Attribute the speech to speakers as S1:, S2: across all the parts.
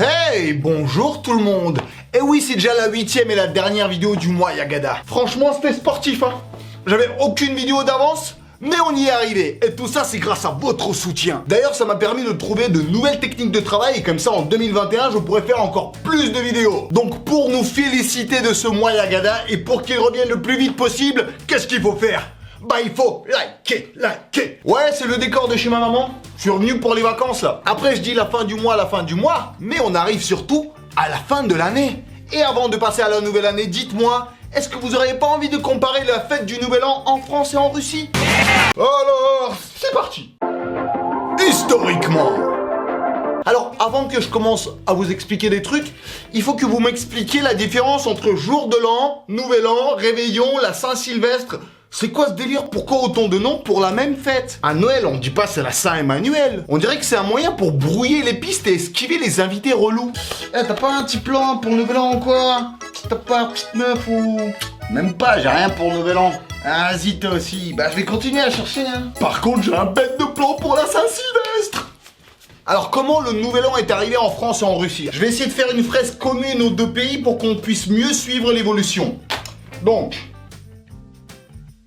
S1: Hey, bonjour tout le monde. Et oui, c'est déjà la 8e et la dernière vidéo du mois Yagada. Franchement, c'était sportif, hein. J'avais aucune vidéo d'avance, mais on y est arrivé. Et tout ça, c'est grâce à votre soutien. D'ailleurs, ça m'a permis de trouver de nouvelles techniques de travail et comme ça, en 2021, je pourrais faire encore plus de vidéos. Donc, pour nous féliciter de ce mois Yagada et pour qu'il revienne le plus vite possible, qu'est-ce qu'il faut faire? Bah, il faut liker. Ouais, c'est le décor de chez ma maman. Je suis revenu pour les vacances, là. Après, je dis la fin du mois, mais on arrive surtout à la fin de l'année. Et avant de passer à la nouvelle année, dites-moi, est-ce que vous auriez pas envie de comparer la fête du Nouvel An en France et en Russie? Alors, c'est parti. Historiquement. Alors, avant que je commence à vous expliquer des trucs, il faut que vous m'expliquiez la différence entre jour de l'an, Nouvel An, Réveillon, la Saint-Sylvestre. C'est quoi ce délire? Pourquoi autant de noms pour la même fête? À Noël, on dit pas c'est la Saint-Emmanuel. On dirait que c'est un moyen pour brouiller les pistes et esquiver les invités relous. Eh, t'as pas un petit plan pour le Nouvel An ou quoi? T'as pas petite meuf ou... Même pas, j'ai rien pour le Nouvel An. Ah, vas-y, toi aussi. Bah, je vais continuer à chercher, hein. Par contre, j'ai un bête de plan pour la Saint-Sylvestre. Alors, comment le Nouvel An est arrivé en France et en Russie? Je vais essayer de faire une fresque commune aux deux pays pour qu'on puisse mieux suivre l'évolution. Donc...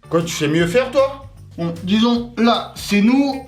S1: Quoi, tu sais mieux faire, toi? Bon, disons, là, c'est nous,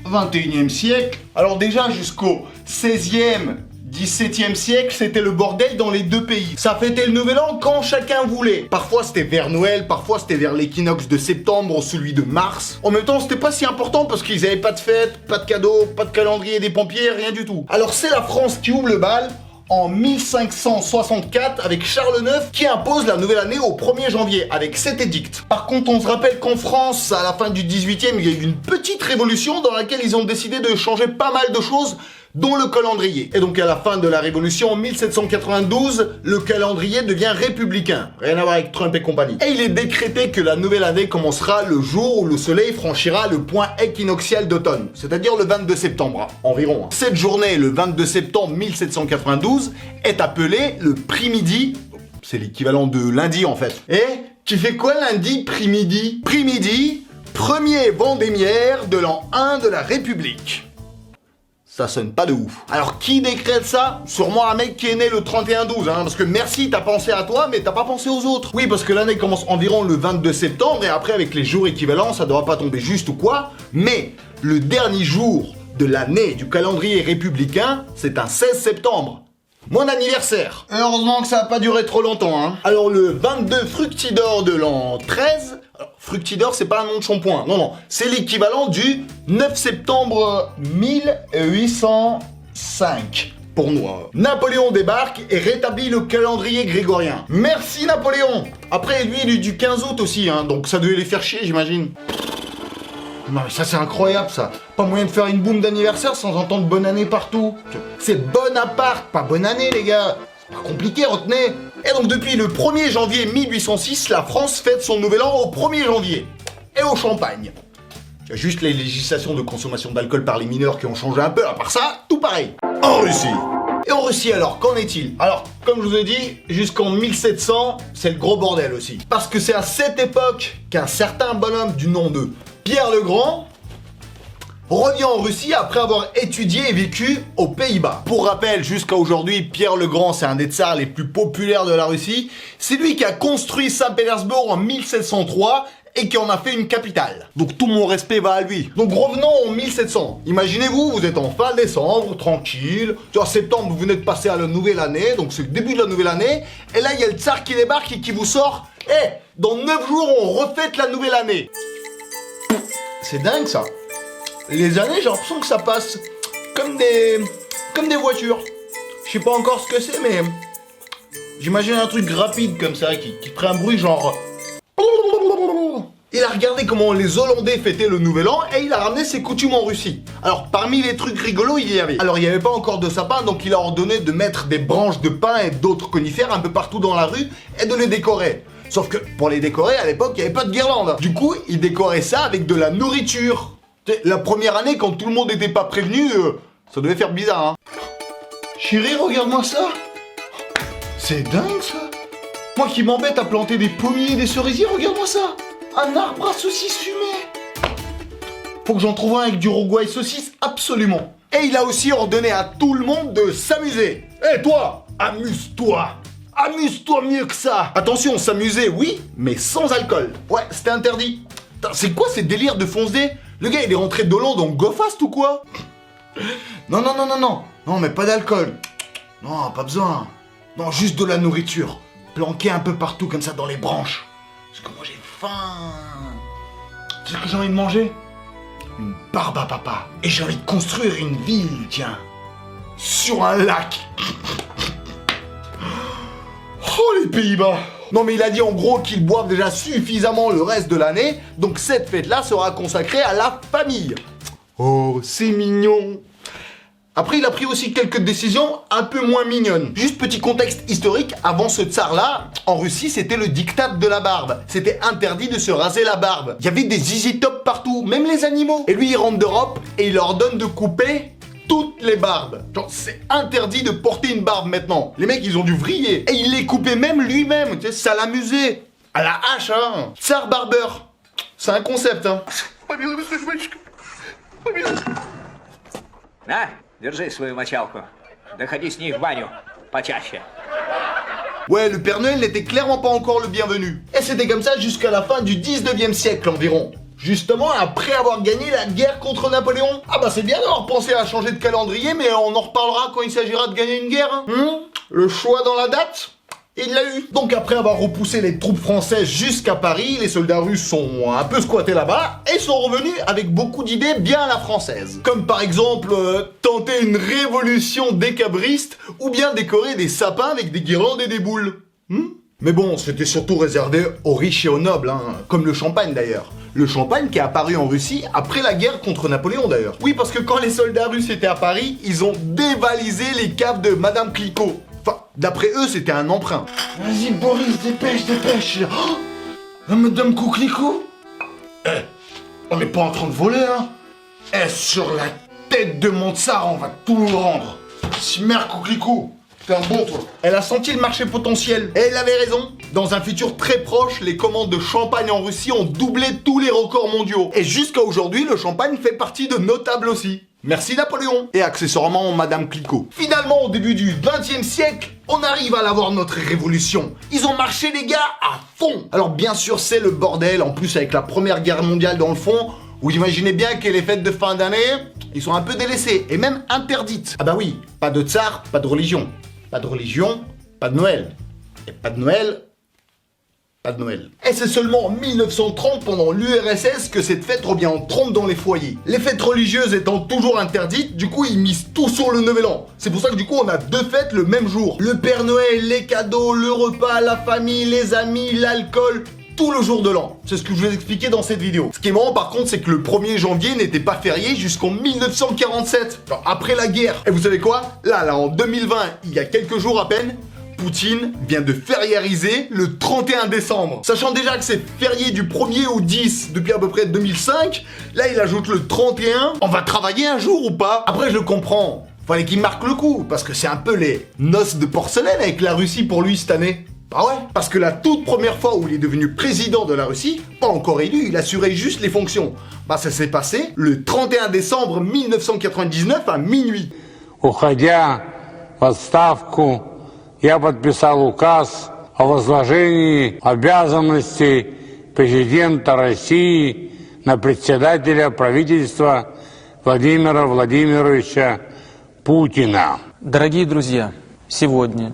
S1: 21e siècle. Alors déjà, jusqu'au 16e, 17e siècle, c'était le bordel dans les deux pays. Ça fêtait le Nouvel An quand chacun voulait. Parfois, c'était vers Noël, parfois, c'était vers l'équinoxe de septembre ou celui de mars. En même temps, c'était pas si important parce qu'ils avaient pas de fête, pas de cadeaux, pas de calendrier des pompiers, rien du tout. Alors, c'est la France qui ouvre le bal en 1564 avec Charles IX qui impose la nouvelle année au 1er janvier avec cet édicte. Par contre, on se rappelle qu'en France, à la fin du 18e, il y a eu une petite révolution dans laquelle ils ont décidé de changer pas mal de choses, dont le calendrier. Et donc à la fin de la Révolution, en 1792, le calendrier devient républicain. Rien à voir avec Trump et compagnie. Et il est décrété que la nouvelle année commencera le jour où le soleil franchira le point équinoxial d'automne, c'est-à-dire le 22 septembre, environ. Cette journée, le 22 septembre 1792, est appelée le Primidi. C'est l'équivalent de lundi en fait. Et tu fais quoi lundi, Primidi? Primidi, premier vendémiaire de l'an 1 de la République. Ça sonne pas de ouf. Alors qui décrète ça? Sûrement un mec qui est né le 31-12, hein, parce que merci, t'as pensé à toi, mais t'as pas pensé aux autres. Oui, parce que l'année commence environ le 22 septembre, et après avec les jours équivalents, ça devra pas tomber juste ou quoi, mais le dernier jour de l'année du calendrier républicain, c'est un 16 septembre. Mon anniversaire. Heureusement que ça a pas duré trop longtemps, hein. Alors le 22 Fructidor de l'an 13... Alors, Fructidor, c'est pas un nom de shampoing. Non, c'est l'équivalent du 9 septembre 1805. Pour nous, hein. Napoléon débarque et rétablit le calendrier grégorien. Merci Napoléon. Après, lui, il est du 15 août aussi, hein, donc ça devait les faire chier, j'imagine. Non mais ça c'est incroyable ça. Pas moyen de faire une boum d'anniversaire sans entendre bonne année partout. C'est Bonaparte, pas bonne année les gars. C'est pas compliqué, retenez. Et donc depuis le 1er janvier 1806, la France fête son nouvel an au 1er janvier. Et au champagne. Il y a juste les législations de consommation d'alcool par les mineurs qui ont changé un peu, à part ça, tout pareil. En Russie. Et en Russie alors, qu'en est-il? Alors, comme je vous ai dit, jusqu'en 1700, c'est le gros bordel aussi. Parce que c'est à cette époque qu'un certain bonhomme du nom de Pierre le Grand revient en Russie après avoir étudié et vécu aux Pays-Bas. Pour rappel, jusqu'à aujourd'hui, Pierre le Grand, c'est un des tsars les plus populaires de la Russie. C'est lui qui a construit Saint-Pétersbourg en 1703 et qui en a fait une capitale. Donc tout mon respect va à lui. Donc revenons en 1700. Imaginez-vous, vous êtes en fin décembre, tranquille. En septembre, vous venez de passer à la nouvelle année, donc c'est le début de la nouvelle année. Et là, il y a le tsar qui débarque et qui vous sort « Eh, dans 9 jours, on refête la nouvelle année !» C'est dingue ça. Les années, j'ai l'impression que ça passe comme des voitures. Je sais pas encore ce que c'est, mais j'imagine un truc rapide comme ça qui ferait un bruit genre. Il a regardé comment les Hollandais fêtaient le Nouvel An et il a ramené ses coutumes en Russie. Alors parmi les trucs rigolos, il y avait. Alors il n'y avait pas encore de sapin, donc il a ordonné de mettre des branches de pin et d'autres conifères un peu partout dans la rue et de les décorer. Sauf que pour les décorer, à l'époque, il n'y avait pas de guirlande. Du coup, il décorait ça avec de la nourriture. La première année, quand tout le monde n'était pas prévenu, ça devait faire bizarre, hein. Chérie, regarde-moi ça. C'est dingue, ça. Moi qui m'embête à planter des pommiers et des cerisiers, regarde-moi ça. Un arbre à saucisses fumées. Faut que j'en trouve un avec du Uruguay saucisse, absolument. Et il a aussi ordonné à tout le monde de s'amuser. Eh toi, amuse-toi. Amuse-toi mieux que ça. Attention, s'amuser, oui, mais sans alcool. Ouais, c'était interdit. Putain, c'est quoi ces délires de foncer? Le gars, il est rentré de Hollande en go fast ou quoi? Non, non, non, non, non. Non, mais pas d'alcool. Non, pas besoin. Non, juste de la nourriture. Planquée un peu partout comme ça dans les branches. Parce que moi j'ai faim. Tu sais ce que j'ai envie de manger? Une barbe à papa. Et j'ai envie de construire une ville, tiens. Sur un lac. Oh les Pays-Bas. Non mais il a dit en gros qu'ils boivent déjà suffisamment le reste de l'année. Donc cette fête-là sera consacrée à la famille. Oh, c'est mignon. Après, il a pris aussi quelques décisions un peu moins mignonnes. Juste petit contexte historique, avant ce tsar-là, en Russie, c'était le diktat de la barbe. C'était interdit de se raser la barbe. Il y avait des zizi top partout, même les animaux. Et lui, il rentre d'Europe et il leur donne de couper toutes les barbes. Genre, c'est interdit de porter une barbe maintenant. Les mecs, ils ont dû vriller. Et il les coupait même lui-même, tu sais, ça l'amusait. À la hache, hein. Tsar barbeur. C'est un concept, hein.
S2: На, держи свою мочалку. Доходи с ней в баню почаще.
S1: Ouais, le Père Noël n'était clairement pas encore le bienvenu. Et c'était comme ça jusqu'à la fin du 19e siècle environ. Justement, après avoir gagné la guerre contre Napoléon. Ah bah c'est bien d'avoir pensé à changer de calendrier, mais on en reparlera quand il s'agira de gagner une guerre. Hein. Le choix dans la date, il l'a eu. Donc après avoir repoussé les troupes françaises jusqu'à Paris, les soldats russes sont un peu squattés là-bas et sont revenus avec beaucoup d'idées bien à la française. Comme par exemple, tenter une révolution décabriste ou bien décorer des sapins avec des guirlandes et des boules. Mais bon, c'était surtout réservé aux riches et aux nobles, hein, comme le champagne d'ailleurs. Le champagne qui est apparu en Russie après la guerre contre Napoléon d'ailleurs. Oui, parce que quand les soldats russes étaient à Paris, ils ont dévalisé les caves de Madame Clicquot. Enfin, d'après eux, c'était un emprunt. Vas-y, Boris, dépêche, dépêche. Oh, Madame Clicquot. Eh, on n'est pas en train de voler, hein. Eh, sur la tête de mon tsar, on va tout lui rendre. Si mère Clicquot. T'es un bon, toi. Elle a senti le marché potentiel. Et elle avait raison. Dans un futur très proche, les commandes de champagne en Russie ont doublé tous les records mondiaux. Et jusqu'à aujourd'hui, le champagne fait partie de nos tables aussi. Merci Napoléon. Et accessoirement Madame Clicquot. Finalement, au début du 20e siècle, on arrive à l'avoir notre révolution. Ils ont marché les gars à fond. Alors bien sûr, c'est le bordel. En plus, avec la Première Guerre mondiale dans le fond, vous imaginez bien que les fêtes de fin d'année, ils sont un peu délaissés et même interdites. Ah bah oui, pas de tsar, pas de religion. Pas de religion, pas de Noël. Et pas de Noël, pas de Noël. Et c'est seulement en 1930, pendant l'URSS, que cette fête revient en trompe dans les foyers. Les fêtes religieuses étant toujours interdites, du coup ils misent tout sur le Nouvel An. C'est pour ça que du coup on a deux fêtes le même jour. Le Père Noël, les cadeaux, le repas, la famille, les amis, l'alcool... tout le jour de l'an. C'est ce que je vous ai expliqué dans cette vidéo. Ce qui est marrant par contre, c'est que le 1er janvier n'était pas férié jusqu'en 1947, genre après la guerre. Et vous savez quoi? Là, en 2020, il y a quelques jours à peine, Poutine vient de fériariser le 31 décembre. Sachant déjà que c'est férié du 1er au 10 depuis à peu près 2005, là il ajoute le 31. On va travailler un jour ou pas? Après je comprends, fallait qu'il marque le coup, parce que c'est un peu les noces de porcelaine avec la Russie pour lui cette année. Bah ouais, parce que la toute première fois où il est devenu président de la Russie, pas encore élu, il assurait juste les fonctions. Bah ça s'est passé le 31 décembre 1999 à minuit.
S3: Уходя в отставку, я подписал указ о возложении обязанностей президента России на председателя правительства Владимира Владимировича Путина.
S4: Дорогие друзья, сегодня,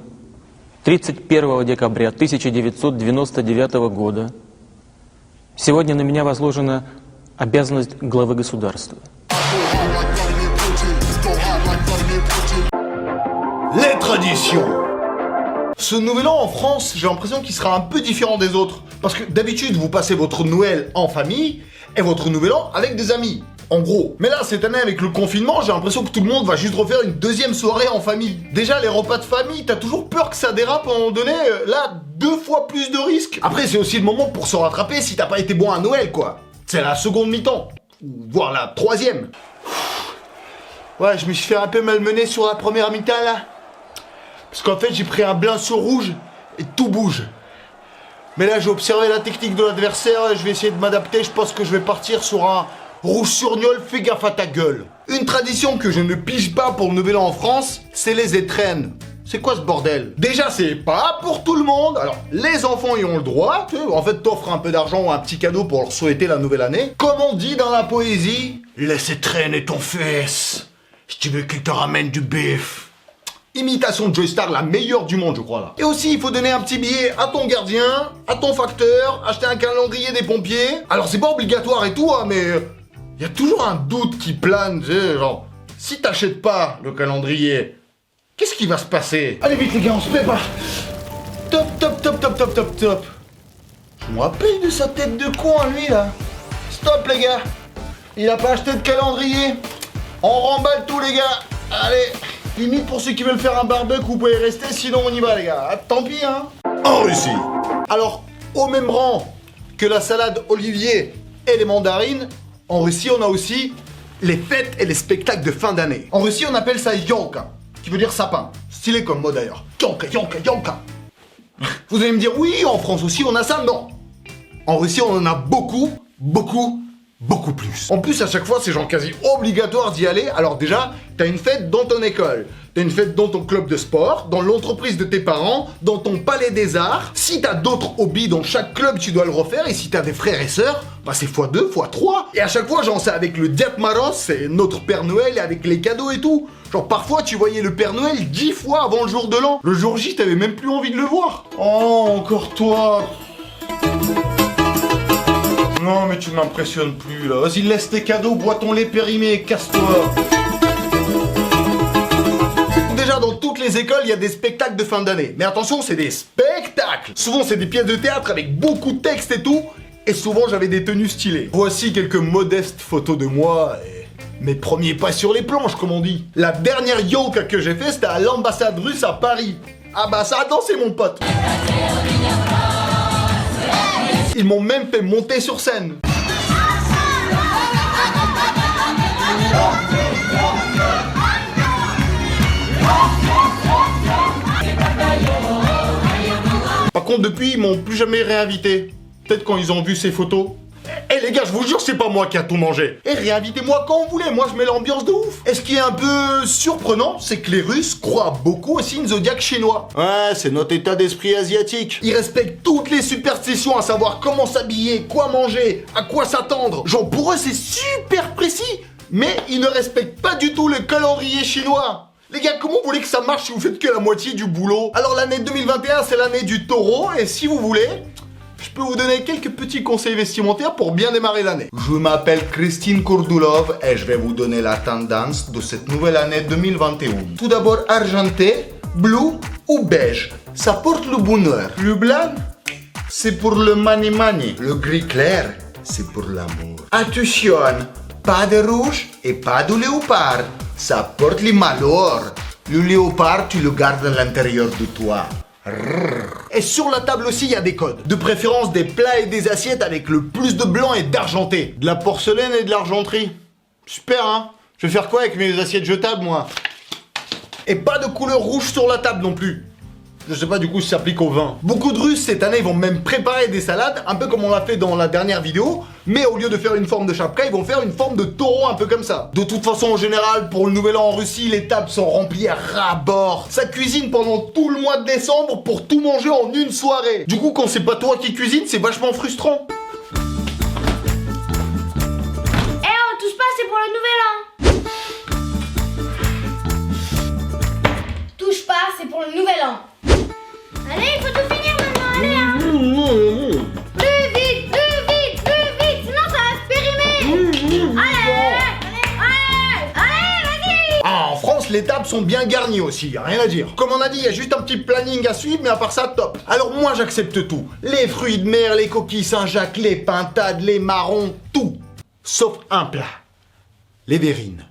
S4: 31 декабря 1999 года, сегодня на меня возложена обязанность главы государства.
S1: Les traditions. Ce nouvel an en France, j'ai l'impression qu'il sera un peu différent des autres. Parce que d'habitude, vous passez votre Noël en famille et votre nouvel an avec des amis. En gros. Mais là, cette année, avec le confinement, j'ai l'impression que tout le monde va juste refaire une deuxième soirée en famille. Déjà, les repas de famille, t'as toujours peur que ça dérape à un moment donné. Là, 2 fois plus de risques. Après, c'est aussi le moment pour se rattraper si t'as pas été bon à Noël, quoi. C'est la seconde mi-temps. Ou voire la troisième. Ouais, je me suis fait un peu malmener sur la première mi-temps, là. Parce qu'en fait, j'ai pris un blanc sur rouge et tout bouge. Mais là, j'ai observé la technique de l'adversaire, je vais essayer de m'adapter. Je pense que je vais partir sur un rouge sur gnôle, fais gaffe à ta gueule. Une tradition que je ne pige pas pour le Nouvel An en France, c'est les étrennes. C'est quoi ce bordel? Déjà, c'est pas pour tout le monde. Alors, les enfants y ont le droit. Tu sais, en fait, t'offres un peu d'argent ou un petit cadeau pour leur souhaiter la nouvelle année. Comme on dit dans la poésie, laissez traîner ton fesse si tu veux qu'il te ramène du bif. Imitation de Joystar, la meilleure du monde, je crois, là. Et aussi, il faut donner un petit billet à ton gardien, à ton facteur, acheter un calendrier des pompiers. Alors, c'est pas obligatoire et tout, hein, mais il y a toujours un doute qui plane, tu sais, genre, si t'achètes pas le calendrier, qu'est-ce qui va se passer? Allez vite les gars, on se prépare. Top, top, top, top, top, top, top. Je me rappelle de sa tête de con, lui, là. Stop, les gars. Il a pas acheté de calendrier. On remballe tout, les gars. Allez. Limite, pour ceux qui veulent faire un barbecue, vous pouvez rester, sinon on y va, les gars. Ah, tant pis, hein. En Russie. Alors, au même rang que la salade olivier et les mandarines, en Russie, on a aussi les fêtes et les spectacles de fin d'année. En Russie, on appelle ça yolka, qui veut dire sapin. Stylé comme mot d'ailleurs. Yolka, yolka, yolka. Vous allez me dire, oui, en France aussi, on a ça. Non. En Russie, on en a beaucoup, beaucoup, beaucoup plus. En plus, à chaque fois, c'est genre quasi obligatoire d'y aller. Alors déjà, t'as une fête dans ton école, t'as une fête dans ton club de sport, dans l'entreprise de tes parents, dans ton palais des arts. Si t'as d'autres hobbies dans chaque club, tu dois le refaire. Et si t'as des frères et sœurs, bah c'est x2, x3. Et à chaque fois, genre, c'est avec le Ded Moroz, c'est notre Père Noël, et avec les cadeaux et tout. Genre, parfois, tu voyais le Père Noël 10 fois avant le jour de l'an. Le jour J, t'avais même plus envie de le voir. Oh, encore toi. Non, mais tu m'impressionnes plus, là. Vas-y, laisse tes cadeaux, bois ton lait périmé, casse-toi. Déjà, dans toutes les écoles, il y a des spectacles de fin d'année. Mais attention, c'est des spectacles. Souvent, c'est des pièces de théâtre avec beaucoup de textes et tout. Et souvent, j'avais des tenues stylées. Voici quelques modestes photos de moi et mes premiers pas sur les planches, comme on dit. La dernière yoga que j'ai fait, c'était à l'ambassade russe à Paris. Ah bah, ça a dansé, mon pote. Ils m'ont même fait monter sur scène. Par contre, depuis, ils m'ont plus jamais réinvité. Peut-être quand ils ont vu ces photos. Eh les gars, je vous jure, c'est pas moi qui a tout mangé. Et réinvitez-moi quand vous voulez, moi je mets l'ambiance de ouf. Et ce qui est un peu surprenant, c'est que les Russes croient beaucoup au signe zodiaque chinois. Ouais, c'est notre état d'esprit asiatique. Ils respectent toutes les superstitions, à savoir comment s'habiller, quoi manger, à quoi s'attendre. Genre pour eux c'est super précis, mais ils ne respectent pas du tout le calendrier chinois. Les gars, comment vous voulez que ça marche si vous faites que la moitié du boulot? Alors l'année 2021, c'est l'année du taureau, et si vous voulez, je peux vous donner quelques petits conseils vestimentaires pour bien démarrer l'année. Je m'appelle Christine Kourdulov et je vais vous donner la tendance de cette nouvelle année 2021. Tout d'abord, argenté, bleu ou beige. Ça porte le bonheur. Le blanc, c'est pour le money. Le gris clair, c'est pour l'amour. Attention, pas de rouge et pas de léopard. Ça porte les malheurs. Le léopard, tu le gardes à l'intérieur de toi. Et sur la table aussi, il y a des codes. De préférence des plats et des assiettes avec le plus de blanc et d'argenté. De la porcelaine et de l'argenterie. Super, hein? Je vais faire quoi avec mes assiettes jetables, moi? Et pas de couleur rouge sur la table non plus. Je sais pas du coup si ça s'applique au vin. Beaucoup de Russes cette année ils vont même préparer des salades, un peu comme on l'a fait dans la dernière vidéo, mais au lieu de faire une forme de chapka, ils vont faire une forme de taureau un peu comme ça. De toute façon en général, pour le nouvel an en Russie, les tables sont remplies à ras-bord. Ça cuisine pendant tout le mois de décembre pour tout manger en une soirée. Du coup quand c'est pas toi qui cuisine, c'est vachement frustrant.
S5: Eh, on touche pas, c'est pour le nouvel an. Touche pas, c'est pour le nouvel an. Allez, il faut tout finir maintenant, allez hein. Plus vite, sinon ça va se périmer. Allez, vas-y.
S1: Ah, en France, les tables sont bien garnies aussi, y a rien à dire. Comme on a dit, il y a juste un petit planning à suivre, mais à part ça, top. Alors moi, j'accepte tout. Les fruits de mer, les coquilles Saint-Jacques, les pintades, les marrons, tout. Sauf un plat. Les verrines.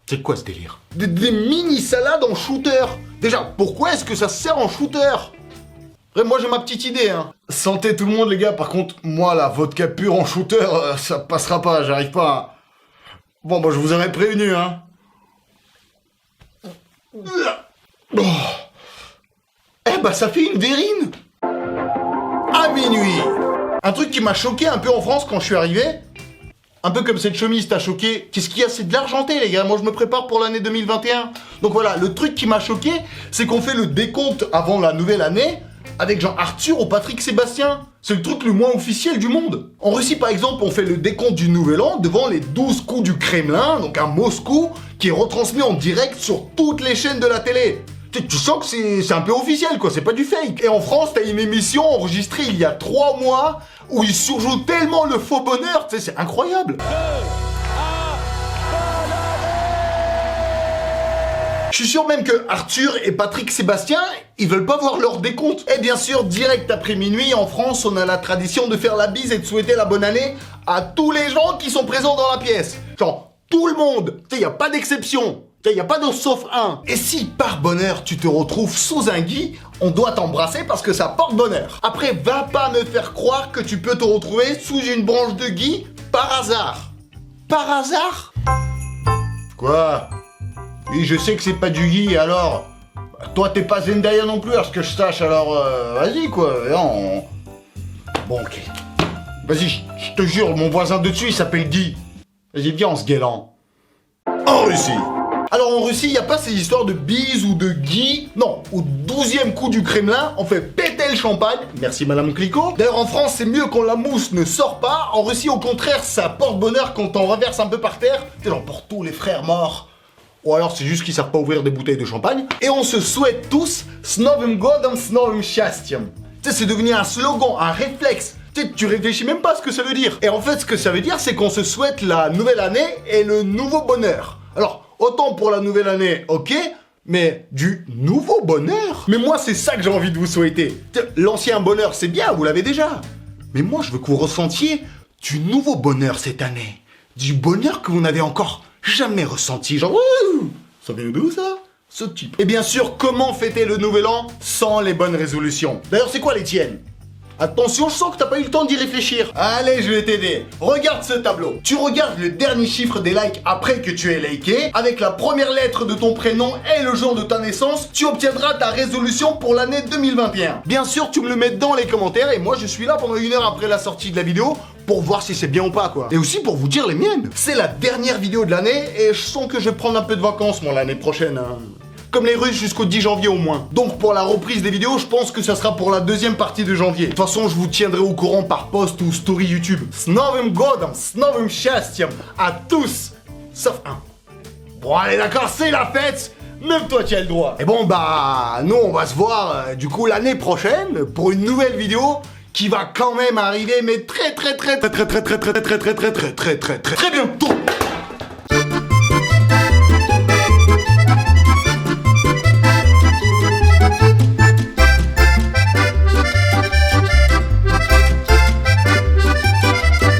S1: C'est quoi ce délire? Des mini-salades en shooter. Déjà, pourquoi est-ce que ça se sert en shooter? Après, moi j'ai ma petite idée, hein. Santé tout le monde les gars, par contre, moi la vodka pure en shooter, ça passera pas, j'arrive pas à... Bon, bah je vous aurais prévenu, hein. Oh. Eh bah ça fait une verrine. À minuit. Un truc qui m'a choqué un peu en France quand je suis arrivé, Un peu comme cette chemise t'a choqué. Qu'est-ce qu'il y a? C'est de l'argenté, les gars. Moi, je me prépare pour l'année 2021. Donc voilà, le truc qui m'a choqué, c'est qu'on fait le décompte avant la nouvelle année avec Jean Arthur ou Patrick Sébastien. C'est le truc le moins officiel du monde. En Russie, par exemple, on fait le décompte du Nouvel An devant les 12 coups du Kremlin, donc à Moscou, qui est retransmis en direct sur toutes les chaînes de la télé. Tu sens que c'est un peu officiel, quoi, c'est pas du fake. Et en France, t'as une émission enregistrée il y a 3 mois où ils surjouent tellement le faux bonheur, tu sais, c'est incroyable. Je suis sûr même que Arthur et Patrick Sébastien, ils veulent pas voir leur décompte. Et bien sûr, direct après minuit, en France, on a la tradition de faire la bise et de souhaiter la bonne année à tous les gens qui sont présents dans la pièce. Genre, tout le monde. Tu sais, y a pas d'exception. Tu sais, y a pas de sauf un. Et si, par bonheur, tu te retrouves sous un gui, on doit t'embrasser parce que ça porte bonheur. Après, va pas me faire croire que tu peux te retrouver sous une branche de gui par hasard. Par hasard? Quoi? Oui, je sais que c'est pas du gui, alors... Toi, t'es pas Zendaya non plus, à ce que je sache, alors... vas-y, quoi. Non. Bon, ok. Vas-y, je te jure, mon voisin de dessus, il s'appelle Guy. Vas-y, viens, on se guélant. En Russie. Alors, en Russie, y a pas ces histoires de bise ou de Guy. Non, au 12e coup du Kremlin, on fait péter le champagne. Merci, Madame Clicquot. D'ailleurs, en France, c'est mieux quand la mousse ne sort pas. En Russie, au contraire, ça porte bonheur quand on reverse un peu par terre. C'est genre pour tous les frères morts. Ou alors c'est juste qu'ils savent pas ouvrir des bouteilles de champagne. Et on se souhaite tous S Novym Godom, S Novym Счастьем. Tu sais, c'est devenu un slogan, un réflexe. Tu réfléchis même pas à ce que ça veut dire. Et en fait, ce que ça veut dire, c'est qu'on se souhaite la nouvelle année et le nouveau bonheur. Alors, autant pour la nouvelle année, ok, mais du nouveau bonheur. Mais moi, c'est ça que j'ai envie de vous souhaiter. L'ancien bonheur, c'est bien, vous l'avez déjà. Mais moi, je veux que vous ressentiez du nouveau bonheur cette année. Du bonheur que vous n'avez encore jamais ressenti, genre ouh, ça vient d'où ça? Ce type. Et bien sûr, comment fêter le nouvel an sans les bonnes résolutions? D'ailleurs, c'est quoi les tiennes? Attention, je sens que t'as pas eu le temps d'y réfléchir. Allez, je vais t'aider. Regarde ce tableau. Tu regardes le dernier chiffre des likes après que tu aies liké. Avec la première lettre de ton prénom et le jour de ta naissance, tu obtiendras ta résolution pour l'année 2021. Bien sûr, tu me le mets dans les commentaires et moi, je suis là pendant 1 heure après la sortie de la vidéo pour voir si c'est bien ou pas, quoi. Et aussi pour vous dire les miennes. C'est la dernière vidéo de l'année et je sens que je vais prendre un peu de vacances, moi, l'année prochaine, hein. Comme les Russes jusqu'au 10 janvier au moins. Donc pour la reprise des vidéos, je pense que ça sera pour la 2e partie de janvier. De toute façon, je vous tiendrai au courant par post ou story YouTube. S Novym Godom, S Novym Счастьем à tous, sauf un. Bon allez d'accord, c'est la fête. Même toi tu as le droit. Et bon bah, nous on va se voir du coup l'année prochaine pour une nouvelle vidéo qui va quand même arriver mais très bientôt.